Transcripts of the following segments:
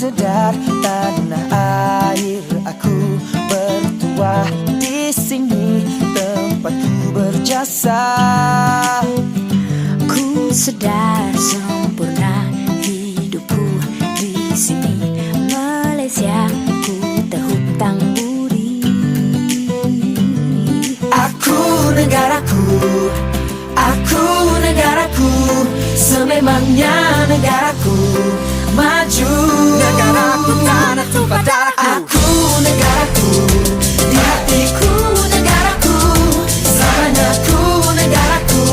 sedar tanah air aku bertuah di sini tempatku berjasa. Ku sedar sempurna hidupku di sini Malaysia, ku terhutang budi. Aku negaraku, aku negaraku, sememangnya negaraku maju. Negaraku tanah tumpah darahku. Aku negaraku, di hatiku negaraku, selamanya ku negaraku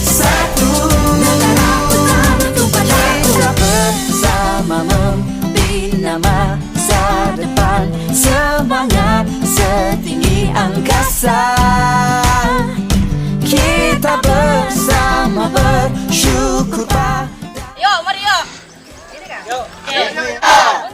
satu. Negaraku tanah tumpah darahku. Kita bersama membina masa depan, semangat setinggi angkasa. Kita bersama bersyukur pada. Yo, mari yo. Ini kan? Yo. Okay.